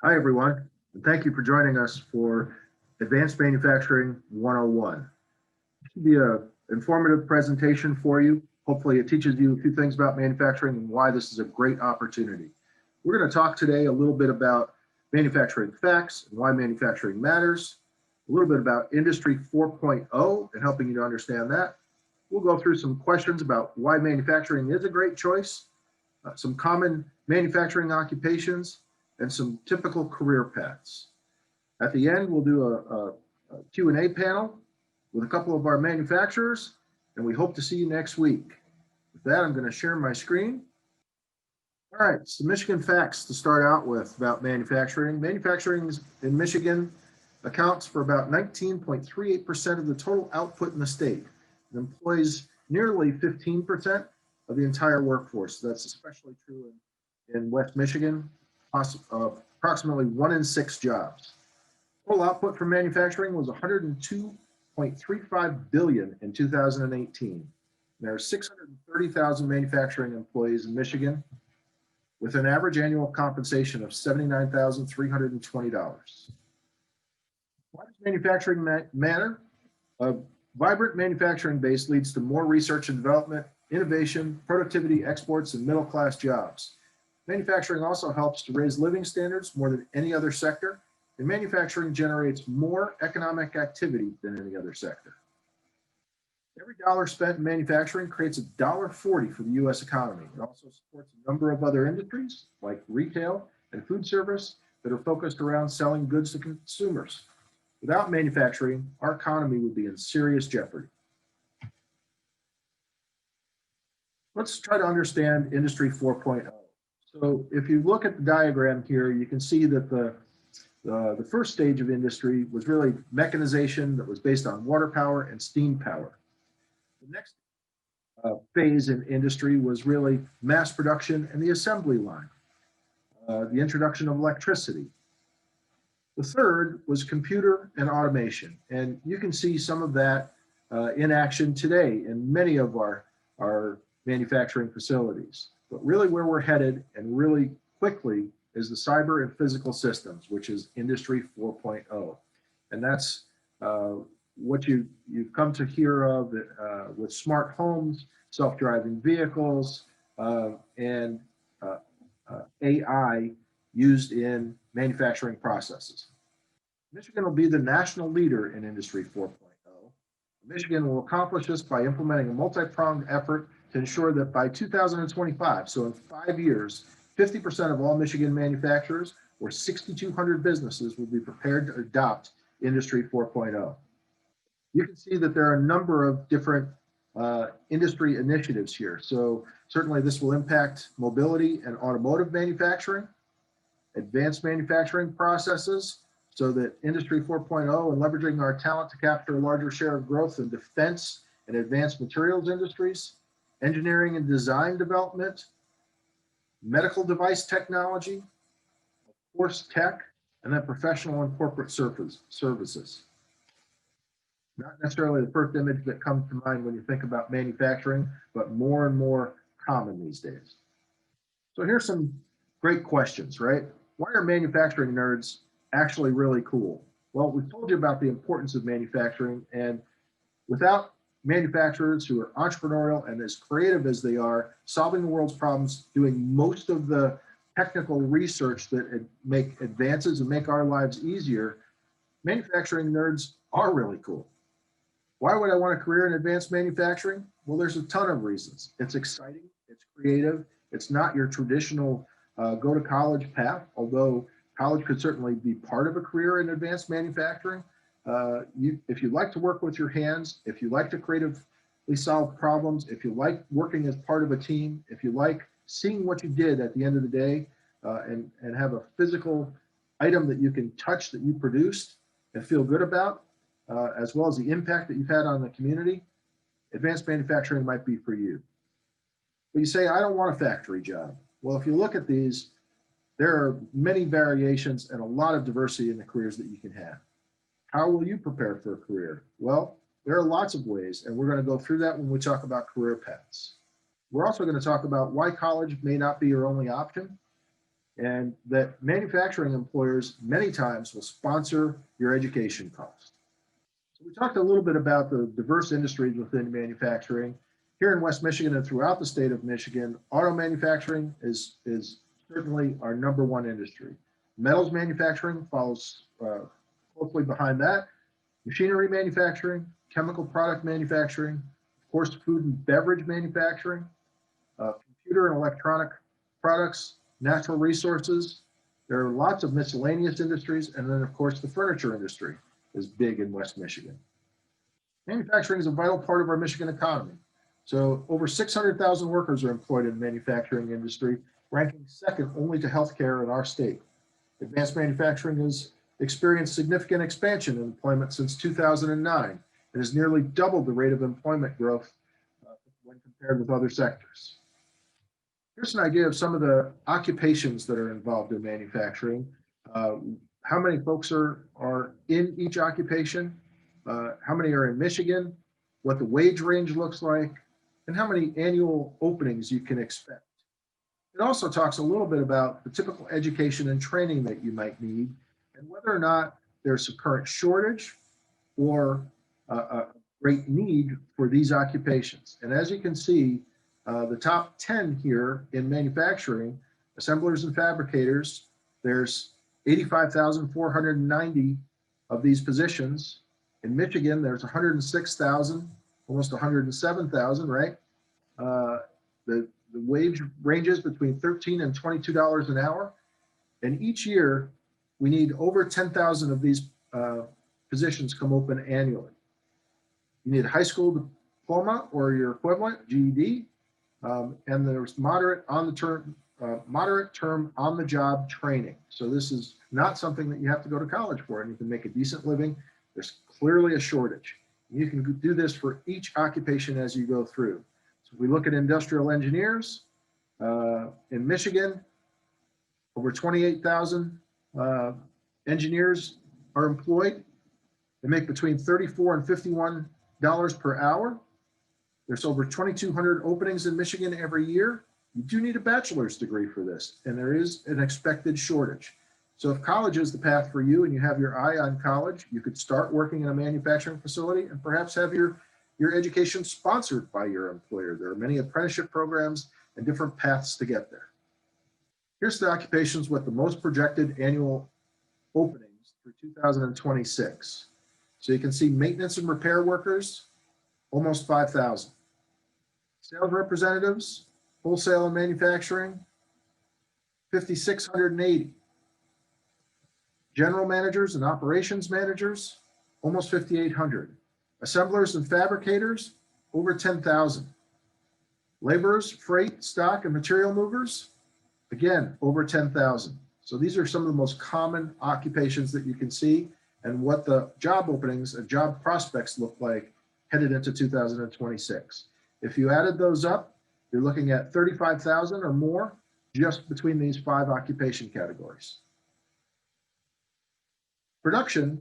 Hi, everyone, and thank you for joining us for Advanced Manufacturing 101. This should be an informative presentation for you. Hopefully, it teaches you a few things about manufacturing and why this is a great opportunity. We're going to talk today a little bit about manufacturing facts and why manufacturing matters, a little bit about Industry 4.0 and helping you to understand that. We'll go through some questions about why manufacturing is a great choice, some common manufacturing occupations, and some typical career paths. At the end, we'll do a Q&A panel with a couple of our manufacturers, and we hope to see you next week. With that, I'm going to share my screen. All right, some Michigan facts to start out with about manufacturing. Manufacturing in Michigan accounts for about 19.38% of the total output in the state. It employs nearly 15% of the entire workforce. That's especially true in West Michigan, approximately 1 in 6 jobs. Total output from manufacturing was 102.35 billion in 2018. There are 630,000 manufacturing employees in Michigan with an average annual compensation of $79,320. Why does manufacturing matter? A vibrant manufacturing base leads to more research and development, innovation, productivity, exports, and middle-class jobs. Manufacturing also helps to raise living standards more than any other sector, and manufacturing generates more economic activity than any other sector. Every dollar spent in manufacturing creates $1.40 for the U.S. economy. It also supports a number of other industries like retail and food service that are focused around selling goods to consumers. Without manufacturing, our economy would be in serious jeopardy. Let's try to understand Industry 4.0. So if you look at the diagram here, you can see that the first stage of industry was really mechanization that was based on water power and steam power. The next phase in industry was really mass production and the assembly line, the introduction of electricity. The third was computer and automation, and you can see some of that in action today in many of our manufacturing facilities. But really where we're headed and really quickly is the cyber and physical systems, which is Industry 4.0. And that's what you've come to hear of with smart homes, self-driving vehicles, and AI used in manufacturing processes. Michigan will be the national leader in Industry 4.0. Michigan will accomplish this by implementing a multi-pronged effort to ensure that by 2025, so in 5 years, 50% of all Michigan manufacturers or 6,200 businesses will be prepared to adopt Industry 4.0. You can see that there are a number of different industry initiatives here. So certainly this will impact mobility and automotive manufacturing, advanced manufacturing processes, so that Industry 4.0 and leveraging our talent to capture a larger share of growth in defense and advanced materials industries, engineering and design development, medical device technology, of course tech, and then professional and corporate services. Not necessarily the first image that comes to mind when you think about manufacturing, but more and more common these days. So here's some great questions, right? Why are manufacturing nerds actually really cool? Well, we've told you about the importance of manufacturing, and without manufacturers who are entrepreneurial and as creative as they are, solving the world's problems, doing most of the technical research that make advances and make our lives easier, manufacturing nerds are really cool. Why would I want a career in advanced manufacturing? Well, there's a ton of reasons. It's exciting, it's creative, it's not your traditional go to college path, although college could certainly be part of a career in advanced manufacturing. If you like to work with your hands, if you like to creatively solve problems, if you like working as part of a team, if you like seeing what you did at the end of the day and have a physical item that you can touch that you produced and feel good about, as well as the impact that you've had on the community, advanced manufacturing might be for you. But you say, I don't want a factory job. Well, if you look at these, there are many variations and a lot of diversity in the careers that you can have. How will you prepare for a career? Well, there are lots of ways, and we're going to go through that when we talk about career paths. We're also going to talk about why college may not be your only option, and that manufacturing employers many times will sponsor your education costs. So we talked a little bit about the diverse industries within manufacturing. Here in West Michigan and throughout the state of Michigan, auto manufacturing is certainly our #1 industry. Metals manufacturing follows closely behind that. Machinery manufacturing, chemical product manufacturing, of course, food and beverage manufacturing, computer and electronic products, natural resources. There are lots of miscellaneous industries. And then, of course, the furniture industry is big in West Michigan. Manufacturing is a vital part of our Michigan economy. So over 600,000 workers are employed in the manufacturing industry, ranking second only to healthcare in our state. Advanced manufacturing has experienced significant expansion in employment since 2009 and has nearly doubled the rate of employment growth when compared with other sectors. Here's an idea of some of the occupations that are involved in manufacturing. How many folks are in each occupation, how many are in Michigan, what the wage range looks like, and how many annual openings you can expect. It also talks a little bit about the typical education and training that you might need and whether or not there's a current shortage or a great need for these occupations. And as you can see, the top 10 here in manufacturing, assemblers and fabricators, there's 85,490 of these positions. In Michigan, there's 106,000, almost 107,000, right? The wage ranges between $13 and $22 an hour. And each year, we need over 10,000 of these positions come open annually. You need a high school diploma or your equivalent, GED, and there's moderate term on-the-job training. So this is not something that you have to go to college for, and you can make a decent living. There's clearly a shortage. You can do this for each occupation as you go through. So if we look at industrial engineers in Michigan, over 28,000 engineers are employed. They make between $34 and $51 per hour. There's over 2,200 openings in Michigan every year. You do need a bachelor's degree for this, and there is an expected shortage. So if college is the path for you and you have your eye on college, you could start working in a manufacturing facility and perhaps have your education sponsored by your employer. There are many apprenticeship programs and different paths to get there. Here's the occupations with the most projected annual openings through 2026. So you can see maintenance and repair workers, almost 5,000. Sales representatives, wholesale and manufacturing, 5,680. General managers and operations managers, almost 5,800. Assemblers and fabricators, over 10,000. Laborers, freight, stock, and material movers, again, over 10,000. So these are some of the most common occupations that you can see and what the job openings and job prospects look like headed into 2026. If you added those up, you're looking at 35,000 or more just between these 5 occupation categories. Production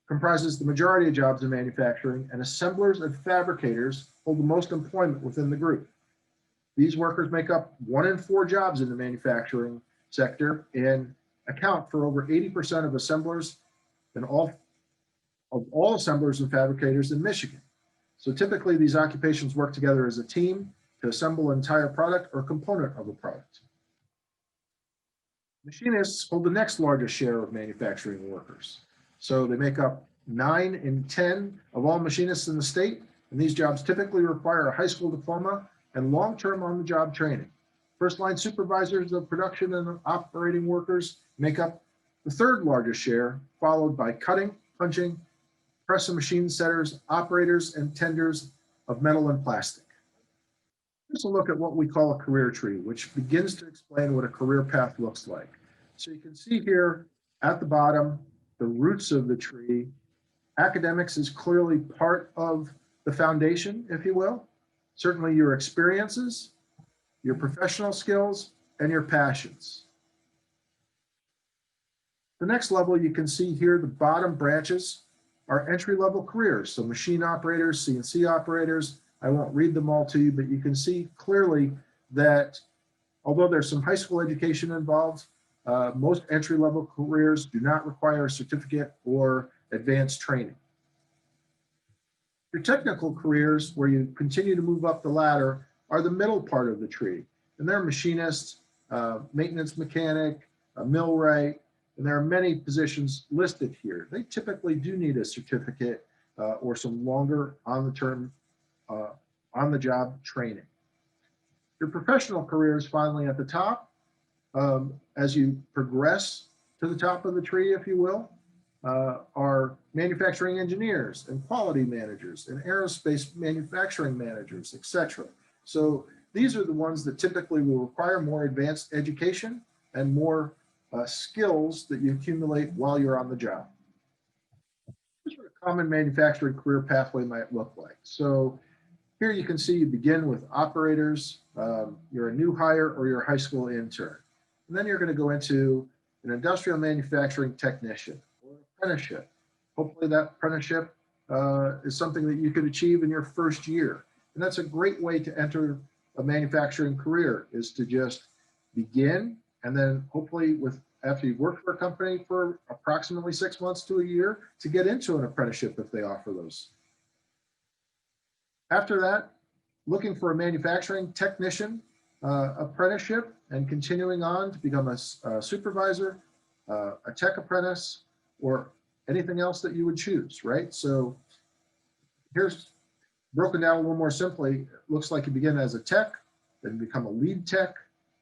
comprises the majority of jobs in manufacturing, and assemblers and fabricators hold the most employment within the group. These workers make up 1 in 4 jobs in the manufacturing sector and account for over 80% of assemblers and all assemblers and fabricators in Michigan. So typically these occupations work together as a team to assemble an entire product or component of a product. Machinists hold the next largest share of manufacturing workers. So they make up 9 in 10 of all machinists in the state, and these jobs typically require a high school diploma and long-term on-the-job training. First-line supervisors of production and operating workers make up the 3rd largest share, followed by cutting, punching, press and machine setters, operators, and tenders of metal and plastic. Here's a look at what we call a career tree, which begins to explain what a career path looks like. So you can see here at the bottom, the roots of the tree. Academics is clearly part of the foundation, if you will. Certainly your experiences, your professional skills, and your passions. The next level you can see here, the bottom branches are entry-level careers. So machine operators, CNC operators. I won't read them all to you, but you can see clearly that although there's some high school education involved, most entry-level careers do not require a certificate or advanced training. Your technical careers, where you continue to move up the ladder, are the middle part of the tree. And they're machinists, maintenance mechanic, a millwright, and there are many positions listed here. They typically do need a certificate or some longer on-the-job training. Your professional careers finally at the top. As you progress to the top of the tree, if you will, are manufacturing engineers and quality managers and aerospace manufacturing managers, etc. So these are the ones that typically will require more advanced education and more skills that you accumulate while you're on the job. Here's what a common manufacturing career pathway might look like. So here you can see you begin with operators, you're a new hire or you're a high school intern. And then you're going to go into an industrial manufacturing technician or apprenticeship. Hopefully that apprenticeship is something that you could achieve in your first year. And that's a great way to enter a manufacturing career, is to just begin, and then hopefully after you've worked for a company for approximately 6 months to a year, to get into an apprenticeship if they offer those. After that, looking for a manufacturing technician apprenticeship and continuing on to become a supervisor, a tech apprentice, or anything else that you would choose, right? So here's broken down a little more simply. It looks like you begin as a tech, then you become a lead tech,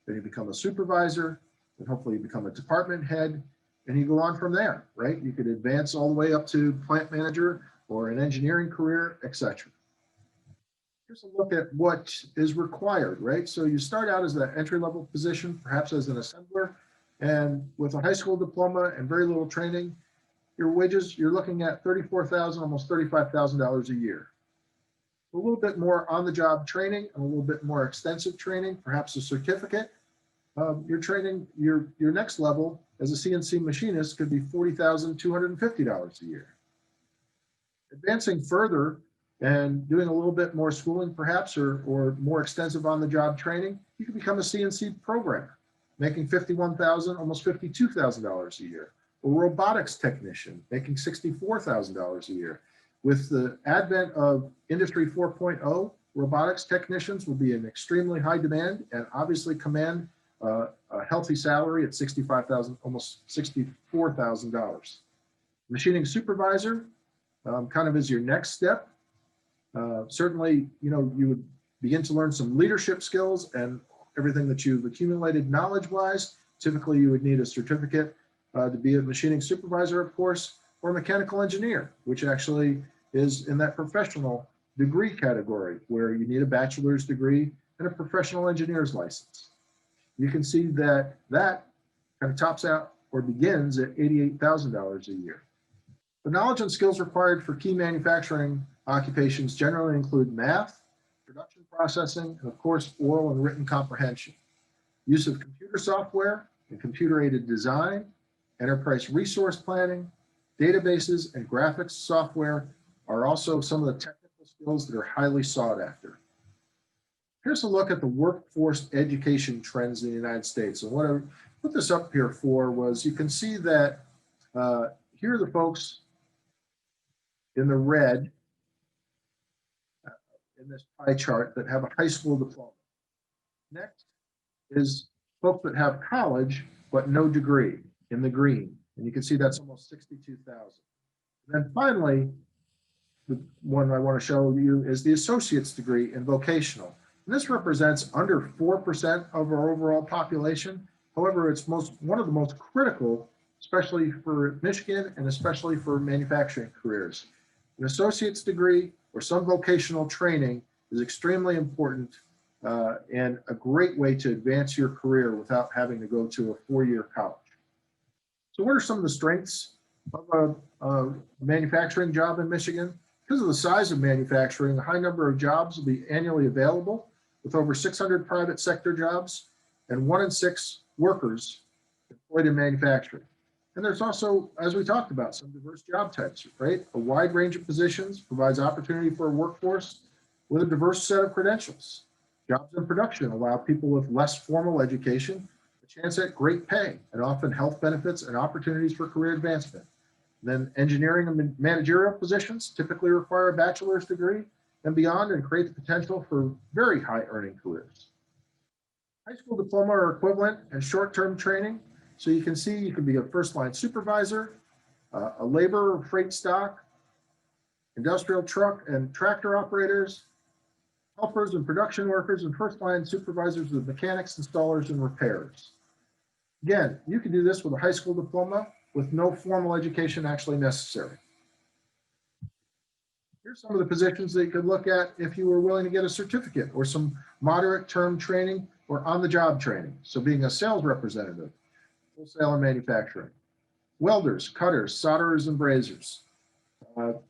then you become a supervisor, and hopefully you become a department head, and you go on from there, right? You could advance all the way up to plant manager or an engineering career, etc. Here's a look at what is required, right? So you start out as an entry-level position, perhaps as an assembler, and with a high school diploma and very little training, your wages, you're looking at $34,000, almost $35,000 a year. A little bit more on-the-job training and a little bit more extensive training, perhaps a certificate. Your training, your next level as a CNC machinist could be $40,250 a year. Advancing further and doing a little bit more schooling perhaps, or more extensive on-the-job training, you can become a CNC programmer, making $51,000, almost $52,000 a year. A robotics technician, making $64,000 a year. With the advent of Industry 4.0, robotics technicians will be in extremely high demand and obviously command a healthy salary at $65,000, almost $64,000. Machining supervisor kind of is your next step. Certainly, you would begin to learn some leadership skills and everything that you've accumulated knowledge-wise. Typically, you would need a certificate to be a machining supervisor, of course, or mechanical engineer, which actually is in that professional degree category where you need a bachelor's degree and a professional engineer's license. You can see that that kind of tops out or begins at $88,000 a year. The knowledge and skills required for key manufacturing occupations generally include math, production processing, and of course, oral and written comprehension. Use of computer software and computer-aided design, enterprise resource planning, databases, and graphics software are also some of the technical skills that are highly sought after. Here's a look at the workforce education trends in the United States. And what I put this up here for was, you can see that here are the folks in the red in this pie chart that have a high school diploma. Next is folks that have college but no degree in the green. And you can see that's almost 62,000. And then finally, the one I want to show you is the associate's degree in vocational. And this represents under 4% of our overall population. However, it's one of the most critical, especially for Michigan and especially for manufacturing careers. An associate's degree or some vocational training is extremely important and a great way to advance your career without having to go to a 4-year college. So what are some of the strengths of a manufacturing job in Michigan? Because of the size of manufacturing, a high number of jobs will be annually available, with over 600 private sector jobs and 1 in 6 workers employed in manufacturing. And there's also, as we talked about, some diverse job types, right? A wide range of positions provides opportunity for a workforce with a diverse set of credentials. Jobs in production allow people with less formal education a chance at great pay and often health benefits and opportunities for career advancement. Then engineering and managerial positions typically require a bachelor's degree and beyond and create the potential for very high earning careers. High school diploma or equivalent and short-term training. So you can see you can be a first line supervisor, a laborer of freight stock, industrial truck and tractor operators, helpers and production workers, and first line supervisors of mechanics, installers, and repairers. Again, you can do this with a high school diploma with no formal education actually necessary. Here's some of the positions that you could look at if you were willing to get a certificate or some moderate term training or on-the-job training. So being a sales representative, wholesale and manufacturing, welders, cutters, solderers, and brazers,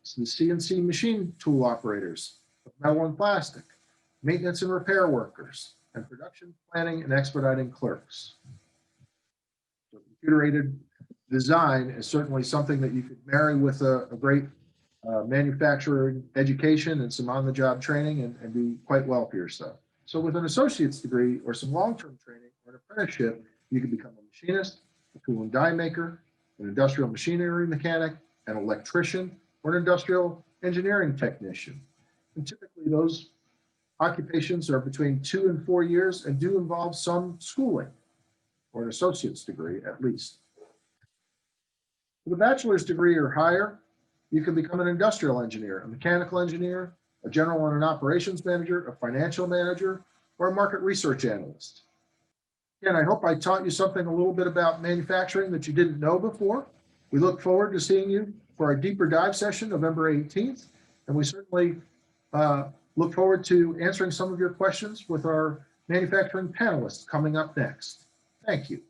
some CNC machine tool operators, metal and plastic, maintenance and repair workers, and production planning and expediting clerks. So computer-aided design is certainly something that you could marry with a great manufacturing education and some on-the-job training and do quite well for yourself. So with an associate's degree or some long-term training or an apprenticeship, you can become a machinist, a tool and die maker, an industrial machinery mechanic, an electrician, or an industrial engineering technician. And typically those occupations are between 2 and 4 years and do involve some schooling or an associate's degree at least. With a bachelor's degree or higher, you can become an industrial engineer, a mechanical engineer, a general and an operations manager, a financial manager, or a market research analyst. Again, I hope I taught you something a little bit about manufacturing that you didn't know before. We look forward to seeing you for our deeper dive session, November 18th. And we certainly look forward to answering some of your questions with our manufacturing panelists coming up next. Thank you.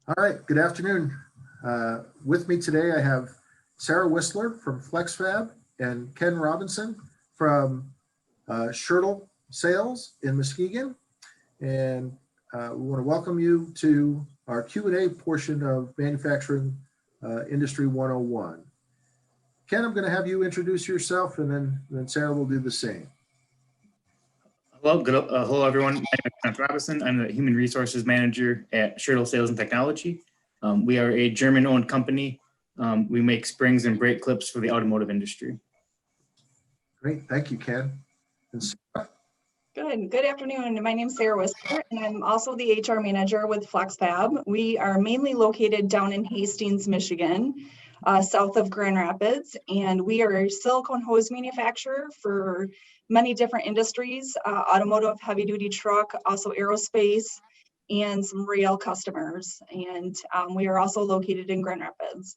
All right, good afternoon. With me today, I have Sarah Whistler from FlexFab and Ken Robinson from Schertl Sales in Muskegon. And we want to welcome you to our Q&A portion of Manufacturing Industry 101. Ken, I'm going to have you introduce yourself, and then Sarah will do the same. Hello, hello everyone. My name is Kenneth Robinson. I'm the Human Resources Manager at Schertl Sales and Technology. We are a German-owned company. We make springs and brake clips for the automotive industry. Great, thank you, Ken. And Sarah? Good afternoon. My name is Sarah Whistler, and I'm also the HR manager with FlexFab. We are mainly located down in Hastings, Michigan, south of Grand Rapids, and we are a silicone hose manufacturer for many different industries, automotive, heavy duty truck, also aerospace, and some rail customers. And we are also located in Grand Rapids.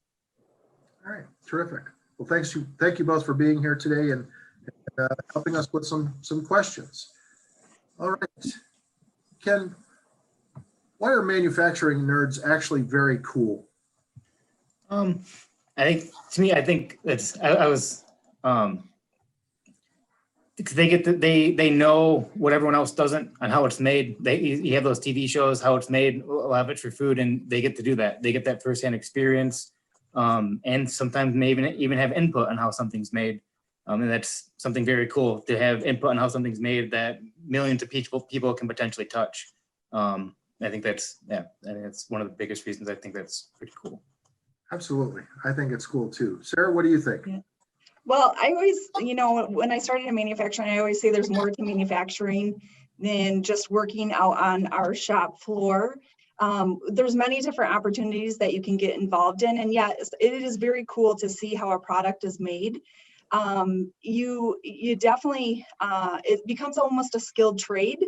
All right, terrific. Well, thank you both for being here today and helping us with some questions. All right, Ken, why are manufacturing nerds actually very cool? I think, to me, I think it's, I was, because they know what everyone else doesn't and how it's made. You have those TV shows, how it's made, a lot of it for food, and they get to do that. They get that firsthand experience, and sometimes may even have input on how something's made. And that's something very cool to have input on how something's made that millions of people can potentially touch. I think that's, yeah, I think that's one of the biggest reasons I think that's pretty cool. Absolutely. I think it's cool too. Sarah, what do you think? Yeah. Well, I always, when I started in manufacturing, I always say there's more to manufacturing than just working out on our shop floor. There's many different opportunities that you can get involved in. And yes, it is very cool to see how a product is made. You definitely, it becomes almost a skilled trade,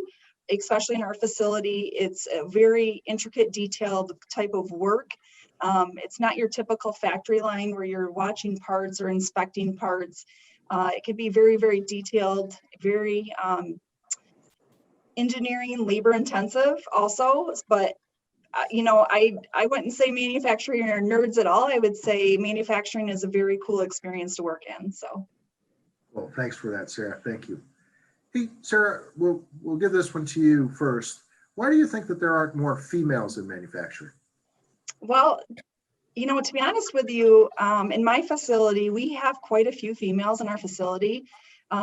especially in our facility. It's a very intricate, detailed type of work. It's not your typical factory line where you're watching parts or inspecting parts. It could be very, very detailed, very engineering, labor intensive also, but I wouldn't say manufacturing are nerds at all. I would say manufacturing is a very cool experience to work in. So, well, thanks for that, Sarah. Thank you. Hey, Sarah, we'll give this one to you first. Why do you think that there aren't more females in manufacturing? Well, To be honest with you, in my facility, we have quite a few females in our facility.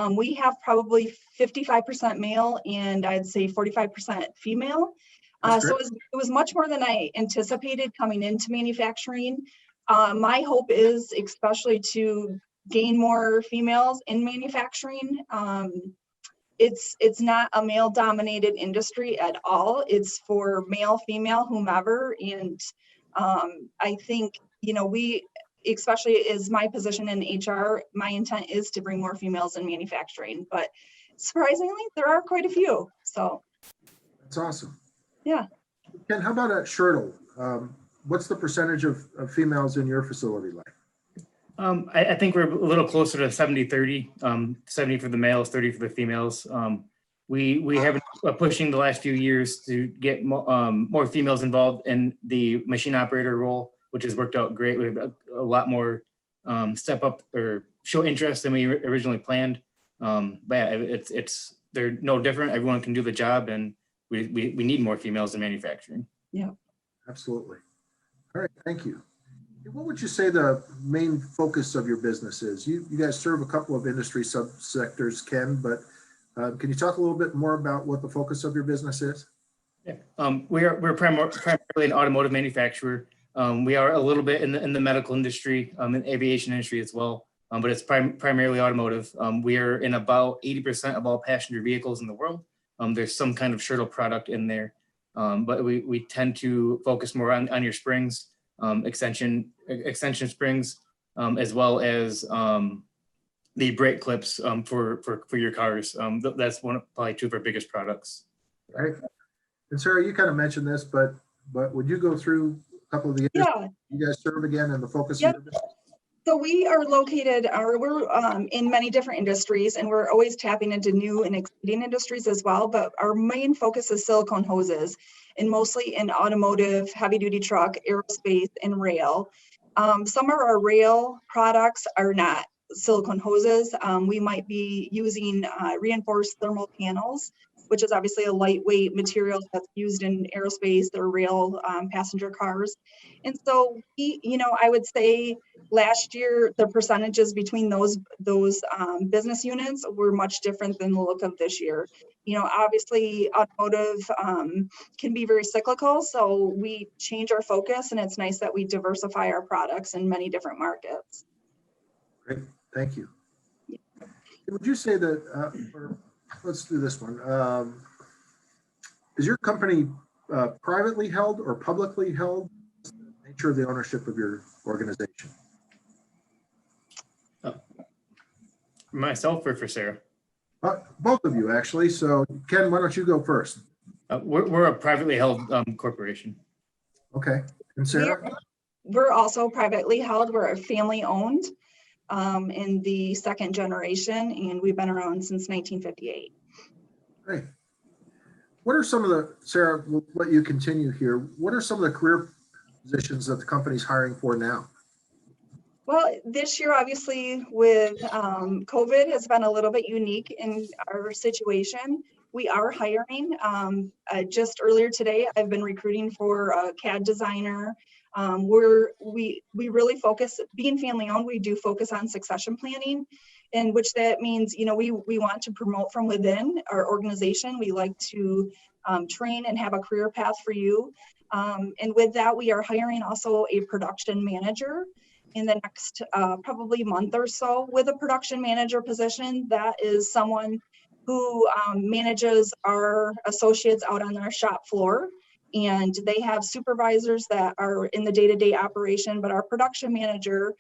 We have probably 55% male and I'd say 45% female. That's So great. it was much more than I anticipated coming into manufacturing. My hope is especially to gain more females in manufacturing. It's not a male dominated industry at all. It's for male, female, whomever. And I think, we, especially as my position in HR, my intent is to bring more females in manufacturing, but surprisingly, there are quite a few. So, That's awesome. yeah. Ken, how about at Schertle? What's the percentage of females in your facility like? I think we're a little closer to 70-30, 70 for the males, 30 for the females. We have been pushing the last few years to get more females involved in the machine operator role, which has worked out great. We have a lot more step up or show interest than we originally planned. But yeah, they're no different. Everyone can do the job, and we need more females in manufacturing. Yeah. Absolutely. All right, thank you. What would you say the main focus of your business is? You guys serve a couple of industry subsectors, Ken, but can you talk a little bit more about what the focus of your business is? Yeah. We're primarily an automotive manufacturer. We are a little bit in the medical industry, in aviation industry as well, but it's primarily automotive. We are in about 80% of all passenger vehicles in the world. There's some kind of Schertle product in there, but we tend to focus more on your springs, extension springs, as well as the brake clips for your cars. That's probably two of our biggest products. Right. And Sarah, you kind of mentioned this, but would you go through a couple of the industries you guys serve again and the focus of your business? So we are located, we're in many different industries, and we're always tapping into new and exciting industries as well. But our main focus is silicone hoses, and mostly in automotive, heavy duty truck, aerospace, and rail. Some of our rail products are not silicone hoses. We might be using reinforced thermal panels, which is obviously a lightweight material that's used in aerospace or rail passenger cars. And so, I would say last year, the percentages between those business units were much different than the look of this year. Obviously automotive can be very cyclical, so we change our focus, and it's nice that we diversify our products in many different markets. Great, thank you. Would you say that, let's do this one. Is your company privately held or publicly held? What's the nature of the ownership of your organization? Myself or for Sarah? Both of you, actually. So Ken, why don't you go first? We're a privately held corporation. Okay. And Sarah? We're also privately held. We're family owned in the second generation, and we've been around since 1958. Great. What are some of the, Sarah, we'll let you continue here. What are some of the career positions that the company's hiring for now? Well, this year, obviously, with COVID has been a little bit unique in our situation. We are hiring. Just earlier today, I've been recruiting for a CAD designer. We really focus, being family owned, we do focus on succession planning, in which that means, we want to promote from within our organization. We like to train and have a career path for you. And with that, we are hiring also a production manager in the next probably month or so. With a production manager position, that is someone who manages our associates out on our shop floor. And they have supervisors that are in the day-to-day operation, but our production manager,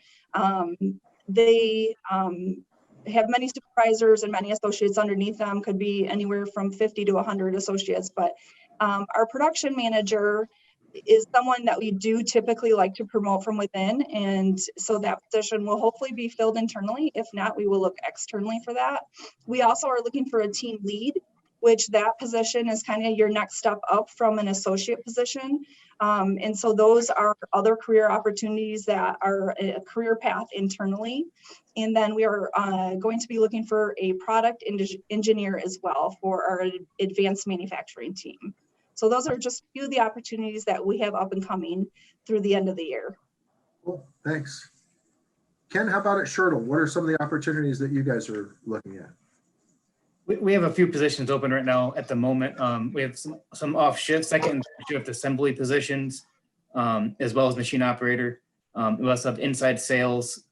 they have many supervisors and many associates underneath them, could be anywhere from 50 to 100 associates. But our production manager is someone that we do typically like to promote from within. And so that position will hopefully be filled internally. If not, we will look externally for that. We also are looking for a team lead, which that position is kind of your next step up from an associate position. And so those are other career opportunities that are a career path internally. And then we are going to be looking for a product engineer as well for our advanced manufacturing team. So those are just a few of the opportunities that we have up and coming through the end of the year. Cool, thanks. Ken, how about at Shertle? What are some of the opportunities that you guys are looking at? We have a few positions open right now at the moment. We have some off shift, second and third shift assembly positions, as well as machine operator. We also have inside sales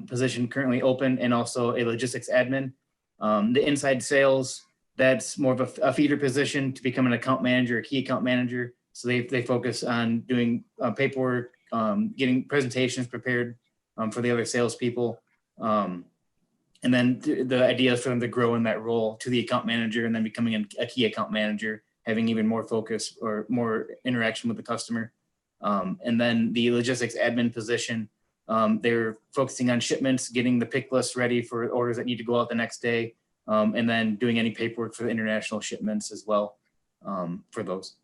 position currently open, and also a logistics admin. The inside sales, that's more of a feeder position to become an account manager, a key account manager. So they focus on doing paperwork, getting presentations prepared for the other salespeople. And then the idea is for them to grow in that role to the account manager, and then becoming a key account manager, having even more focus or more interaction with the customer. And then the logistics admin position, they're focusing on shipments, getting the pick list ready for orders that need to go out the next day, and then doing any paperwork for the international shipments as well for those.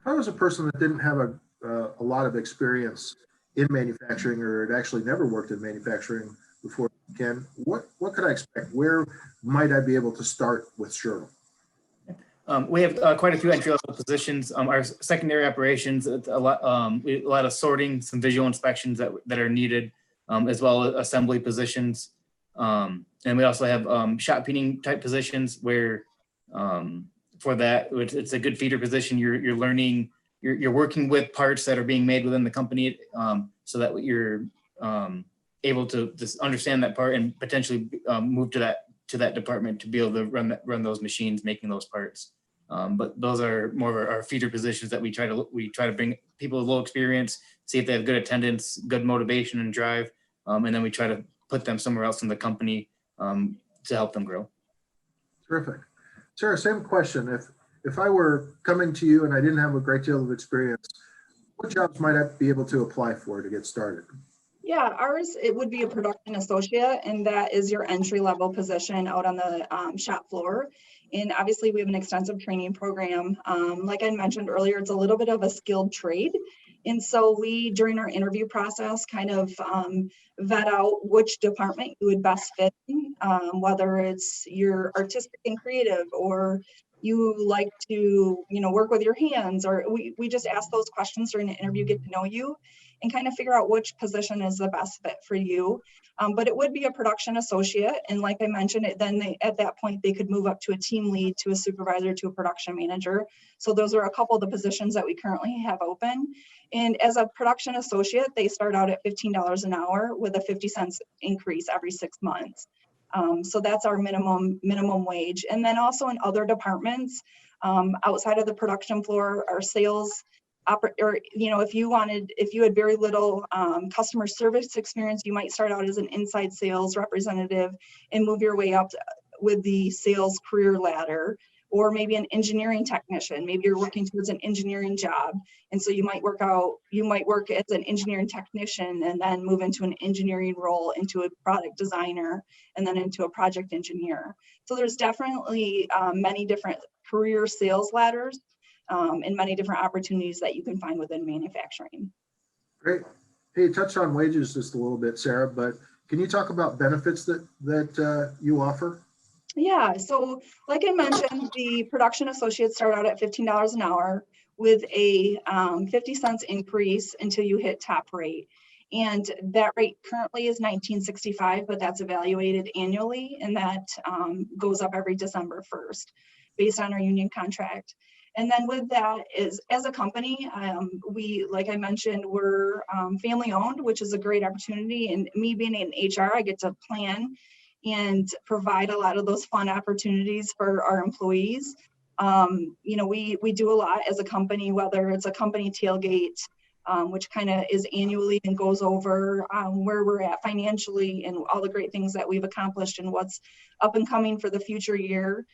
If I was a person that didn't have a lot of experience in manufacturing, or had actually never worked in manufacturing before, Ken, what could I expect? Where might I be able to start with Shertle? We have quite a few entry-level positions. Our secondary operations, a lot of sorting, some visual inspections that are needed, as well as assembly positions. And we also have shop painting type positions where for that, it's a good feeder position. You're learning, you're working with parts that are being made within the company, so that you're able to just understand that part and potentially move to that department to be able to run those machines making those parts. But those are more of our feeder positions that we try to bring people with low experience, see if they have good attendance, good motivation and drive, and then we try to put them somewhere else in the company to help them grow. Terrific. Sarah, same question. If I were coming to you and I didn't have a great deal of experience, what jobs might I be able to apply for to get started? Yeah, ours, it would be a production associate, and that is your entry-level position out on the shop floor. And obviously, we have an extensive training program. Like I mentioned earlier, it's a little bit of a skilled trade. And so we, during our interview process, kind of vet out which department you would best fit in, whether it's your artistic and creative, or you like to, work with your hands, or we just ask those questions during the interview, get to know you, and kind of figure out which position is the best fit for you. But it would be a production associate. And like I mentioned, at that point, they could move up to a team lead, to a supervisor, to a production manager. So those are a couple of the positions that we currently have open. And as a production associate, they start out at $15 an hour with a 50 cents increase every 6 months. So that's our minimum wage. And then also in other departments, outside of the production floor, our sales, if you had very little customer service experience, you might start out as an inside sales representative and move your way up with the sales career ladder. Or maybe an engineering technician. Maybe you're working towards an engineering job, and so you might work as an engineering technician and then move into an engineering role, into a product designer, and then into a project engineer. So there's definitely many different career sales ladders and many different opportunities that you can find within manufacturing. Great. Hey, you touched on wages just a little bit, Sarah, but can you talk about benefits that you offer? Yeah, so like I mentioned, the production associates start out at $15 an hour with a 50 cents increase until you hit top rate. And that rate currently is $19.65, but that's evaluated annually, and that goes up every December 1st based on our union contract. And then with that is, as a company, like I mentioned, we're family owned, which is a great opportunity. And me being in HR, I get to plan and provide a lot of those fun opportunities for our employees. We do a lot as a company, whether it's a company tailgate, which kind of is annually and goes over where we're at financially and all the great things that we've accomplished and what's up and coming for the future year.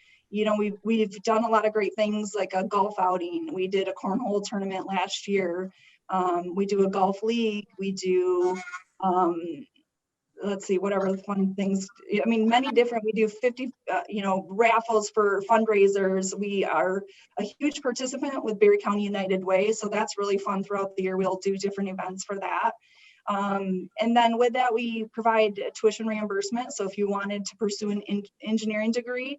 We've done a lot of great things, like a golf outing. We did a cornhole tournament last year. We do a golf league. We do let's see, whatever the fun things, many different, we do 50, raffles for fundraisers. We are a huge participant with Berry County United Way. So that's really fun throughout the year. We'll do different events for that. And then with that, we provide tuition reimbursement. So if you wanted to pursue an engineering degree,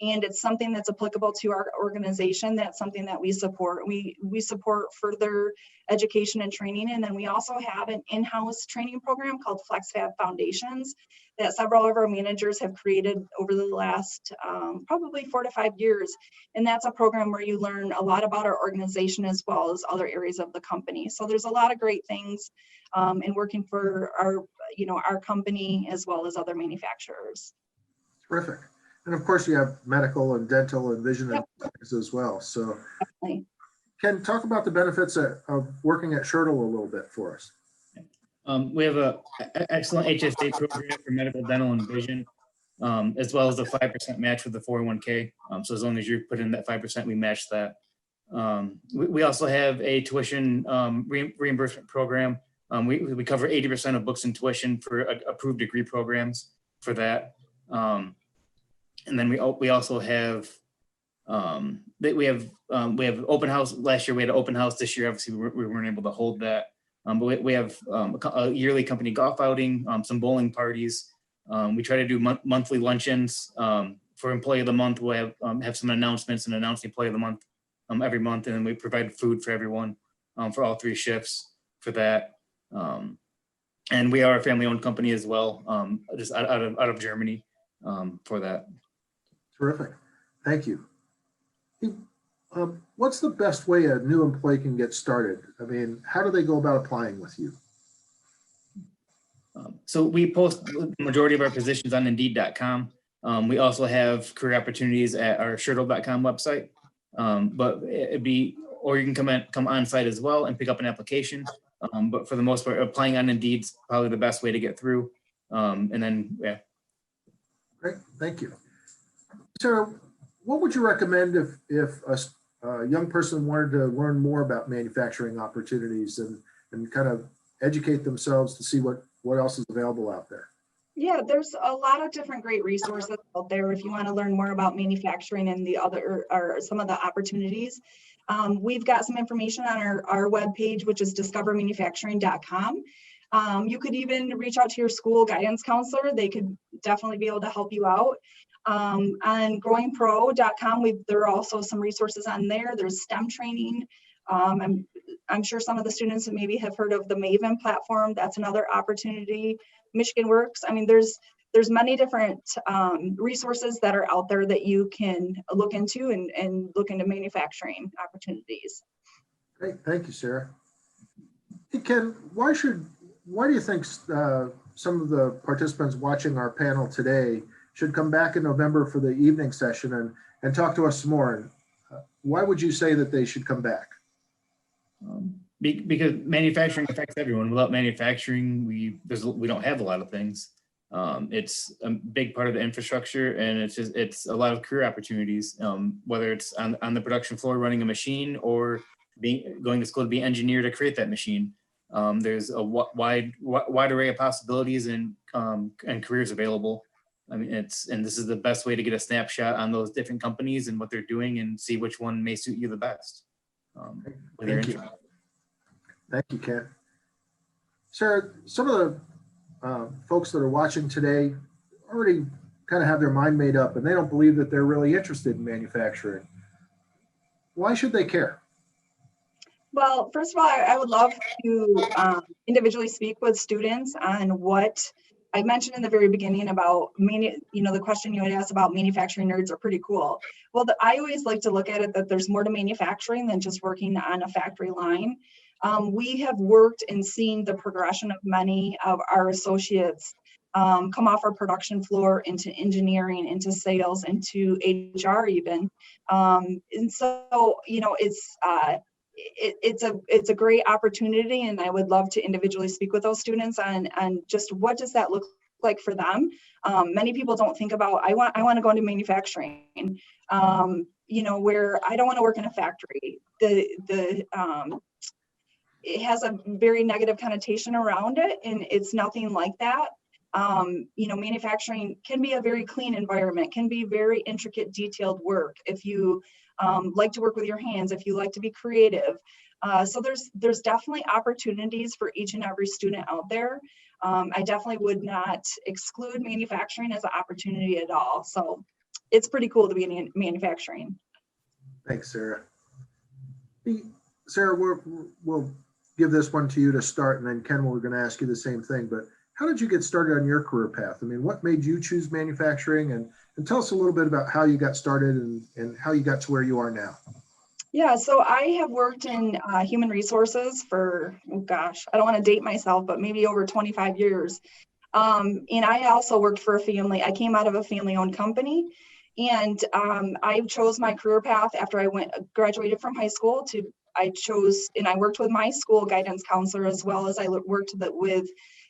and it's something that's applicable to our organization. That's something that we support. We support further education and training. And then we also have an in-house training program called FlexFab Foundations that several of our managers have created over the last probably 4 to 5 years. And that's a program where you learn a lot about our organization as well as other areas of the company. So there's a lot of great things in working for our company as well as other manufacturers. Terrific. And of course, you have medical and dental and vision and things as well. So Definitely. Ken, talk about the benefits of working at Shertle a little bit for us. We have a excellent HSA program for medical, dental, and vision, as well as a 5% match with the 401k. So as long as you put in that 5%, we match that. We also have a tuition reimbursement program. We cover 80% of books and tuition for approved degree programs for that. And then we also have we have open house. Last year we had an open house. This year obviously we weren't able to hold that. But we have a yearly company golf outing, some bowling parties. We try to do monthly luncheons for Employee of the Month. We'll have some announcements and announce the Employee of the Month every month, and then we provide food for everyone for all 3 shifts for that. And we are a family-owned company as well, just out of Germany for that. Terrific. Thank you. What's the best way a new employee can get started? I mean, how do they go about applying with you? So we post the majority of our positions on Indeed.com. We also have career opportunities at our Shertle.com website. But or you can come on site as well and pick up an application. But for the most part, applying on Indeed's probably the best way to get through. And then, yeah. Great, thank you. Sarah, what would you recommend if a young person wanted to learn more about manufacturing opportunities and kind of educate themselves to see what else is available out there? Yeah, there's a lot of different great resources out there if you want to learn more about manufacturing and the other or some of the opportunities. We've got some information on our webpage, which is discovermanufacturing.com. You could even reach out to your school guidance counselor. They could definitely be able to help you out. On growingpro.com, there are also some resources on there. There's STEM training. I'm sure some of the students maybe have heard of the Maven platform. That's another opportunity. Michigan Works. I mean, there's many different resources that are out there that you can look into and look into manufacturing opportunities. Great, thank you, Sarah. Hey, Ken, why do you think some of the participants watching our panel today should come back in November for the evening session and talk to us some more? Why would you say that they should come back? Because manufacturing affects everyone. Without manufacturing, we don't have a lot of things. It's a big part of the infrastructure, and it's a lot of career opportunities. Whether it's on the production floor running a machine or going to school to be an engineer to create that machine. There's a wide array of possibilities and careers available. I mean, and this is the best way to get a snapshot on those different companies and what they're doing and see which one may suit you the best. Thank you. Thank you, Ken. Sarah, some of the folks that are watching today already kind of have their mind made up and they don't believe that they're really interested in manufacturing. Why should they care? Well, first of all, I would love to individually speak with students on what I mentioned in the very beginning about, the question you had asked about manufacturing nerds are pretty cool. Well, I always like to look at it that there's more to manufacturing than just working on a factory line. We have worked and seen the progression of many of our associates come off our production floor into engineering, into sales, into HR even. And so, it's a great opportunity, and I would love to individually speak with those students on just what does that look like for them. Many people don't think about, I want to go into manufacturing, where I don't want to work in a factory. It has a very negative connotation around it, and it's nothing like that. Manufacturing can be a very clean environment, can be very intricate, detailed work. If you like to work with your hands, if you like to be creative. So there's definitely opportunities for each and every student out there. I definitely would not exclude manufacturing as an opportunity at all. So it's pretty cool to be in manufacturing. Thanks, Sarah. Sarah, we'll give this one to you to start, and then Ken, we're going to ask you the same thing. But how did you get started on your career path? I mean, what made you choose manufacturing? And tell us a little bit about how you got started and how you got to where you are now. Yeah, so I have worked in human resources for, oh gosh, I don't want to date myself, but maybe over 25 years. And I also worked for a family. I came out of a family-owned company, and I chose my career path after I graduated from high school. I worked with my school guidance counselor, as well as I worked with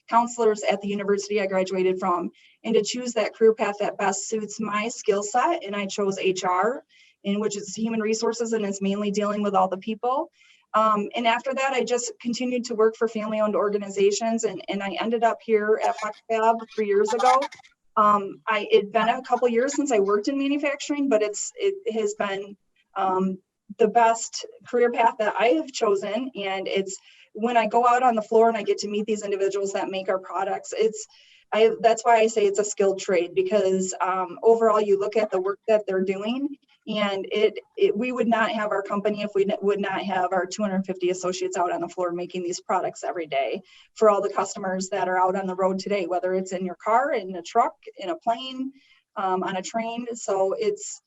counselors at the university I graduated from, and to choose that career path that best suits my skill set. And I chose HR, in which is human resources, and it's mainly dealing with all the people. And after that, I just continued to work for family-owned organizations, and I ended up here at FlexFab 3 years ago. It'd been a couple years since I worked in manufacturing, but it has been the best career path that I have chosen. And it's when I go out on the floor and I get to meet these individuals that make our products, that's why I say it's a skilled trade, because overall you look at the work that they're doing, and we would not have our company if we would not have our 250 associates out on the floor making these products every day for all the customers that are out on the road today, whether it's in your car, in a truck, in a plane, on a train. So it's,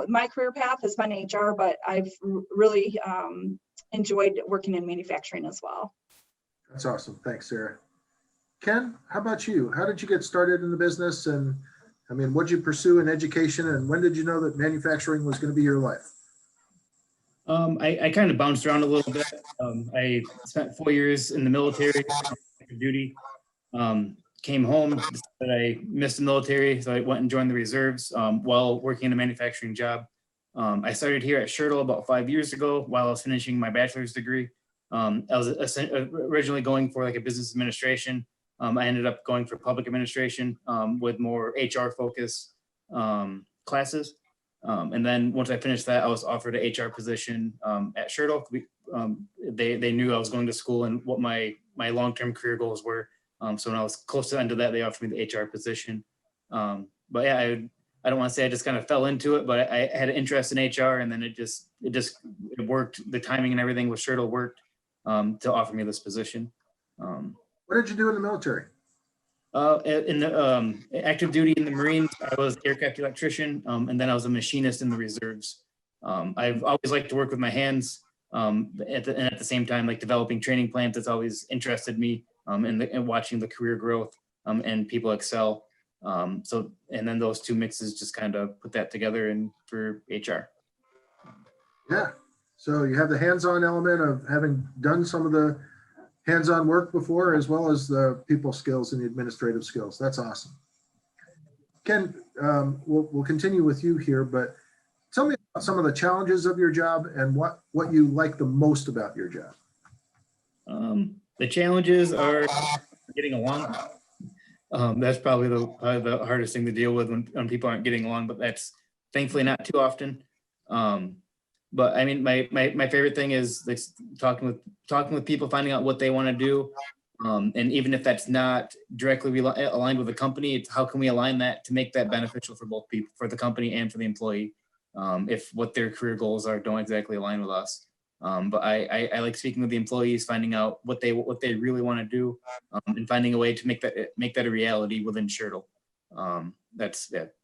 my career path has been HR, but I've really enjoyed working in manufacturing as well. That's awesome. Thanks, Sarah. Ken, how about you? How did you get started in the business? And I mean, what did you pursue in education? And when did you know that manufacturing was going to be your life? I kind of bounced around a little bit. I spent 4 years in the military, active duty. Came home, decided I missed the military, so I went and joined the reserves while working in a manufacturing job. I started here at Schertl about 5 years ago while I was finishing my bachelor's degree. I was originally going for like a business administration. I ended up going for public administration with more HR focused classes. And then once I finished that, I was offered an HR position at Schertl. They knew I was going to school and what my long-term career goals were. So when I was close to the end of that, they offered me the HR position. But yeah, I don't want to say I just kind of fell into it, but I had an interest in HR, and then it worked. The timing and everything with Schertl worked to offer me this position. What did you do in the military? In the active duty in the Marines, I was aircraft electrician, and then I was a machinist in the reserves. I've always liked to work with my hands, and at the same time, like developing training plans. That's always interested me, and watching the career growth and people excel. And then those two mixes just kind of put that together and for HR. Yeah. So you have the hands-on element of having done some of the hands-on work before, as well as the people skills and the administrative skills. That's awesome. Ken, we'll continue with you here, but tell me about some of the challenges of your job and what you like the most about your job. The challenges are getting along. That's probably the hardest thing to deal with when people aren't getting along, but that's thankfully not too often. But I mean, my favorite thing is like talking with people, finding out what they want to do. And even if that's not directly aligned with the company, it's how can we align that to make that beneficial for both people, for the company and for the employee, if what their career goals are don't exactly align with us. But I like speaking with the employees, finding out what they really want to do, and finding a way to make that a reality within Schertl.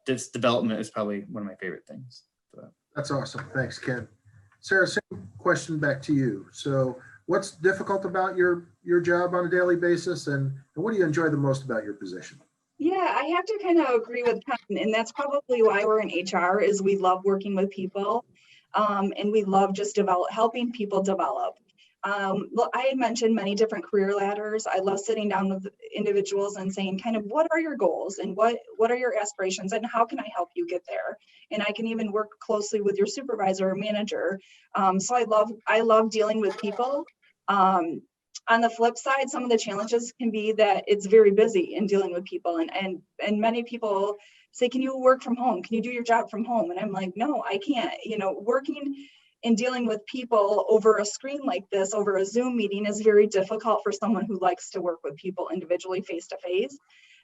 This development is probably one of my favorite things. That's awesome. Thanks, Ken. Sarah, same question back to you. So what's difficult about your job on a daily basis, and what do you enjoy the most about your position? Yeah, I have to kind of agree with Ken, and that's probably why we're in HR, is we love working with people, and we love just helping people develop. Look, I had mentioned many different career ladders. I love sitting down with individuals and saying kind of what are your goals and what are your aspirations and how can I help you get there? And I can even work closely with your supervisor or manager. So I love dealing with people. On the flip side, some of the challenges can be that it's very busy in dealing with people, and many people say, can you work from home? Can you do your job from home? And I'm like, no, I can't. Working and dealing with people over a screen like this, over a Zoom meeting, is very difficult for someone who likes to work with people individually face to face.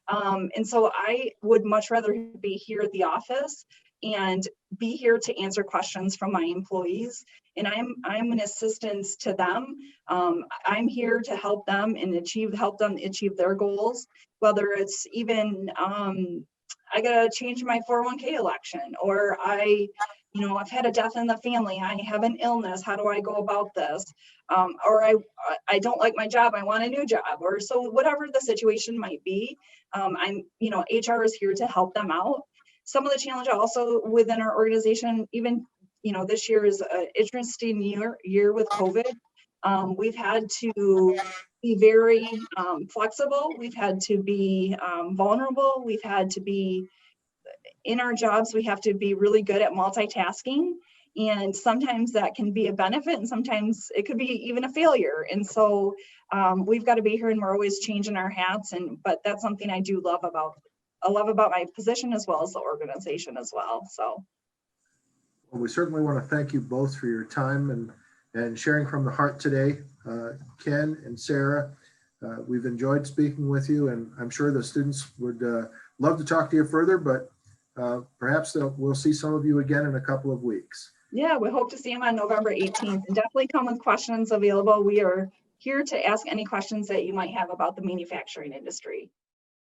And so I would much rather be here at the office and be here to answer questions from my employees. And I'm an assistance to them. I'm here to help them and help them achieve their goals, whether it's even, I gotta change my 401k election, or I've had a death in the family, I have an illness, how do I go about this? Or I don't like my job, I want a new job, or so whatever the situation might be, HR is here to help them out. Some of the challenge also within our organization, even, this year is an interesting year with COVID. We've had to be very flexible. We've had to be vulnerable. We've had to be in our jobs. We have to be really good at multitasking. And sometimes that can be a benefit and sometimes it could be even a failure. And so we've got to be here and we're always changing our hats. But that's something I do love about. I love about my position as well as the organization as well. So. Well, we certainly want to thank you both for your time and sharing from the heart today. Ken and Sarah, we've enjoyed speaking with you, and I'm sure the students would love to talk to you further, but perhaps we'll see some of you again in a couple of weeks. Yeah, we hope to see them on November 18th, and definitely come with questions available. We are here to ask any questions that you might have about the manufacturing industry.